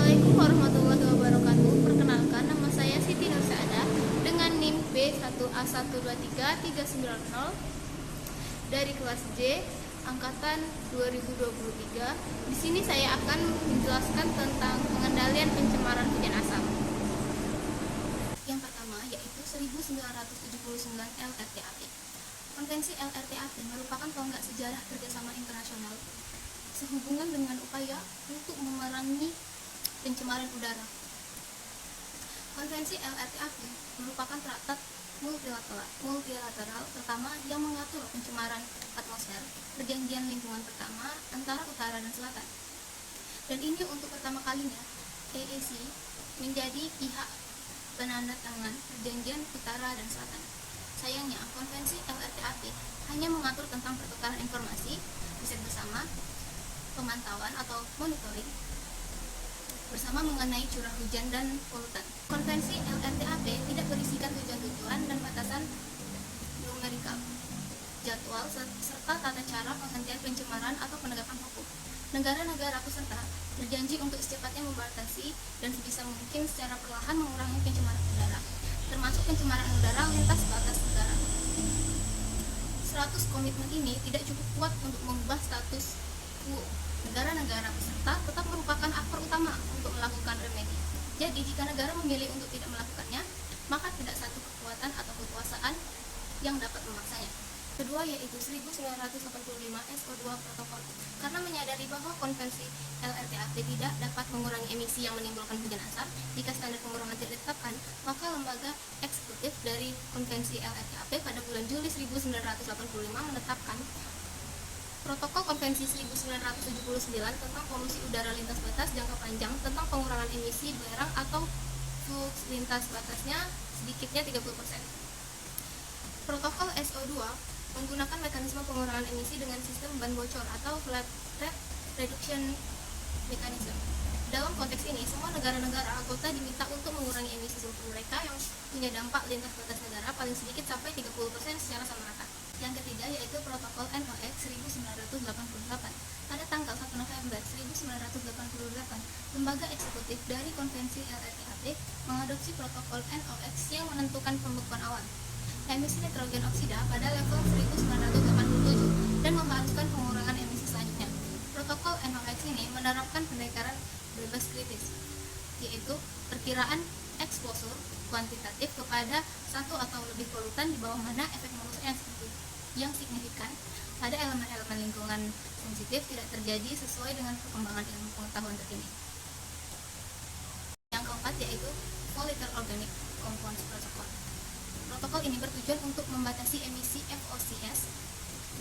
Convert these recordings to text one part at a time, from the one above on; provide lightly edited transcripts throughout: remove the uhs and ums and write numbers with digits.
Assalamualaikum warahmatullahi wabarakatuh. Perkenalkan, nama saya Siti Nursaada dengan NIM B1A123390 dari kelas J angkatan 2023. Di sini saya akan menjelaskan tentang pengendalian pencemaran hujan asam. Yang pertama yaitu 1979 LRTAP. Konvensi LRTAP merupakan tonggak sejarah kerjasama internasional sehubungan dengan upaya untuk memerangi pencemaran udara. Konvensi LRTAP merupakan traktat multilateral pertama yang mengatur pencemaran atmosfer, perjanjian lingkungan pertama antara utara dan selatan. Dan ini untuk pertama kalinya AAC menjadi pihak penandatangan perjanjian utara dan selatan. Sayangnya, konvensi LRTAP hanya mengatur tentang pertukaran informasi, riset bersama, pemantauan atau monitoring bersama mengenai curah hujan dan polutan. Konvensi LRTAP tidak berisikan tujuan-tujuan dan batasan numerikal, jadwal, serta tata cara penghentian pencemaran atau penegakan hukum. Negara-negara peserta berjanji untuk secepatnya membatasi dan sebisa mungkin secara perlahan mengurangi pencemaran udara, termasuk pencemaran udara lintas batas negara. 100 komitmen ini tidak cukup kuat untuk mengubah status quo. Negara-negara peserta tetap merupakan aktor utama untuk melakukan remedi. Jadi, jika negara memilih untuk tidak melakukannya, maka tidak satu kekuatan atau kekuasaan yang dapat memaksanya. Kedua yaitu 1985 SO2 protokol. Karena menyadari bahwa konvensi LRTAP tidak dapat mengurangi emisi yang menimbulkan hujan asam jika standar pengurangan tidak ditetapkan, maka lembaga eksekutif dari konvensi LRTAP pada bulan Juli 1985 menetapkan Protokol Konvensi 1979 tentang polusi udara lintas batas jangka panjang tentang pengurangan emisi belerang atau flux lintas batasnya sedikitnya 30%. Protokol SO2 menggunakan mekanisme pengurangan emisi dengan sistem ban bocor atau flat rate reduction mechanism. Dalam konteks ini, semua negara-negara anggota diminta untuk mengurangi emisi sulfur mereka yang punya dampak lintas batas negara paling sedikit sampai 30% secara sama rata. Yang ketiga yaitu Protokol NOx 1988. Pada tanggal 1 November 1988, lembaga eksekutif dari konvensi LRTAP mengadopsi Protokol NOx yang menentukan pembekuan awan, emisi nitrogen oksida pada level 1987 dan mengharuskan pengurangan emisi selanjutnya. Protokol NOx ini menerapkan pendekatan bebas kritis, yaitu perkiraan eksposur kuantitatif kepada satu atau lebih polutan di bawah mana efek merusak yang signifikan pada elemen-elemen lingkungan sensitif tidak terjadi sesuai dengan perkembangan ilmu pengetahuan terkini. Yang keempat yaitu Volatile Organic Compounds Protocol. Protokol ini bertujuan untuk membatasi emisi VOCs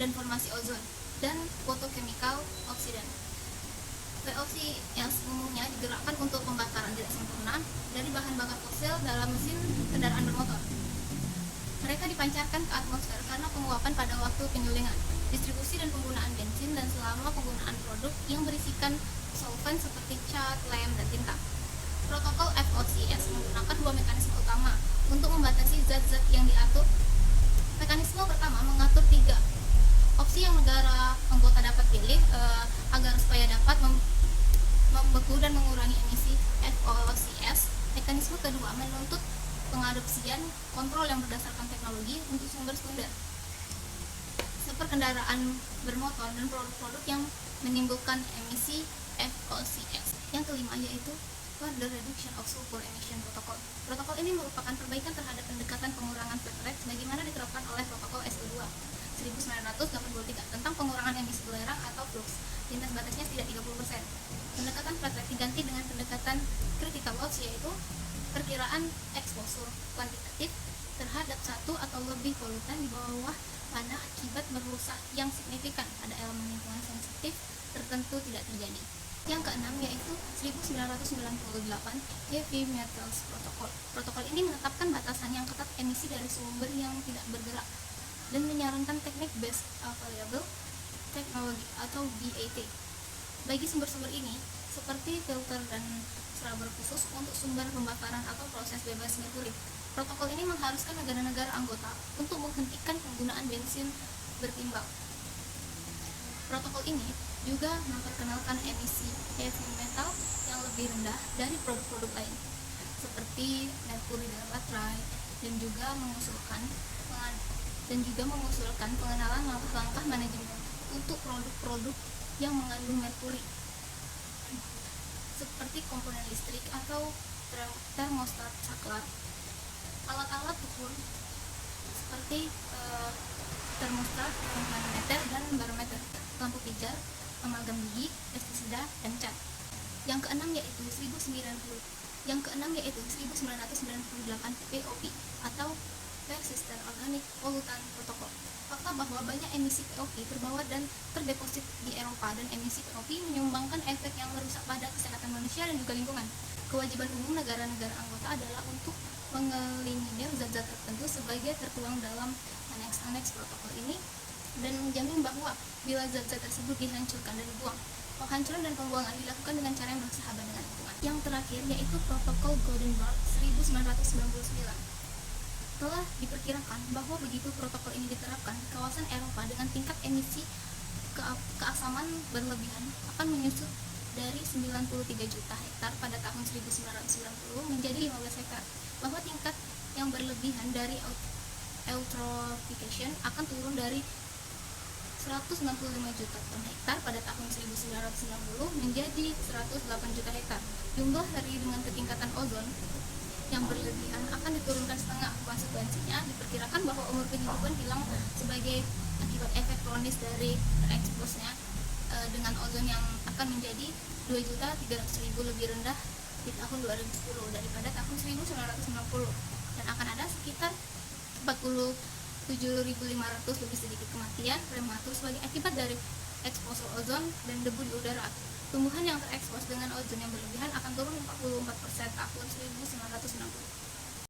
dan formasi ozon dan photochemical oksidan. VOCs umumnya digerakkan untuk pembakaran tidak sempurna dari bahan bakar fosil dalam mesin kendaraan bermotor. Mereka dipancarkan ke atmosfer karena penguapan pada waktu penyulingan, distribusi dan penggunaan bensin, dan selama penggunaan produk yang berisikan solvent seperti cat, lem, dan tinta. Protokol VOCs menggunakan dua mekanisme utama untuk membatasi zat-zat yang diatur. Mekanisme pertama mengatur 3 opsi yang negara anggota dapat pilih agar supaya dapat membeku dan mengurangi emisi VOCs. Mekanisme kedua menuntut pengadopsian kontrol yang berdasarkan teknologi untuk sumber sekunder, seperti kendaraan bermotor dan produk-produk yang menimbulkan emisi VOCs. Yang kelima yaitu Further Reduction of Sulfur Emission Protocol. Protokol ini merupakan perbaikan terhadap pendekatan pengurangan flat rate sebagaimana diterapkan oleh Protokol SO2 1983 tentang pengurangan emisi belerang atau flux lintas batasnya tidak 30%. Pendekatan flat rate diganti dengan pendekatan critical loss, yaitu perkiraan eksposur kuantitatif terhadap satu atau lebih polutan di bawah mana akibat merusak yang signifikan pada elemen lingkungan sensitif tertentu tidak terjadi. Yang keenam yaitu 1998 Heavy Metals Protocol. Protokol ini menetapkan batasan yang ketat emisi dari sumber yang tidak bergerak dan menyarankan teknik Best Available Technology atau BAT bagi sumber-sumber ini, seperti filter dan scrubber khusus untuk sumber pembakaran atau proses bebas merkuri. Protokol ini mengharuskan negara-negara anggota untuk menghentikan penggunaan bensin bertimbal. Protokol ini juga memperkenalkan emisi heavy metal yang lebih lebih rendah dari produk-produk lain seperti merkuri dalam baterai, dan juga mengusulkan pengenalan langkah-langkah manajemen untuk produk-produk yang mengandung merkuri seperti komponen listrik atau termostat saklar, alat-alat ukur seperti termostat, manometer, dan barometer, lampu pijar, amalgam gigi, pestisida, dan cat. Yang keenam yaitu 1998 POP atau Persistent Organic Pollutant Protocol. Fakta bahwa banyak emisi POP terbawa dan terdeposit di Eropa, dan emisi POP menyumbangkan efek yang merusak pada kesehatan manusia dan juga lingkungan. Kewajiban umum negara-negara anggota adalah untuk mengeliminir zat-zat tertentu sebagai tertuang dalam aneks-aneks protokol ini, dan menjamin bahwa bila zat-zat tersebut dihancurkan dan dibuang, penghancuran dan pembuangan dilakukan dengan cara yang bersahabat dengan lingkungan. Yang terakhir yaitu Protokol Goldenberg 1999. Telah diperkirakan bahwa begitu protokol ini diterapkan, kawasan Eropa dengan tingkat emisi keasaman berlebihan akan menyusut dari 93 juta hektar pada tahun 1990 menjadi 15 hektar, bahwa tingkat yang berlebihan dari eutrophication akan turun dari 165 juta ton hektar pada tahun 1990 menjadi 108 juta hektar. Jumlah hari dengan ketingkatan ozon yang berlebihan akan diturunkan setengah. Konsekuensinya diperkirakan bahwa umur kehidupan hilang sebagai akibat efek kronis dari tereksposnya dengan ozon yang akan menjadi 2.300.000 lebih rendah di tahun 2010 daripada tahun 1990, dan akan ada sekitar 47.500 lebih sedikit kematian prematur sebagai akibat dari eksposur ozon dan debu di udara. Tumbuhan yang terekspos dengan ozon yang berlebihan akan turun 44% tahun 1990.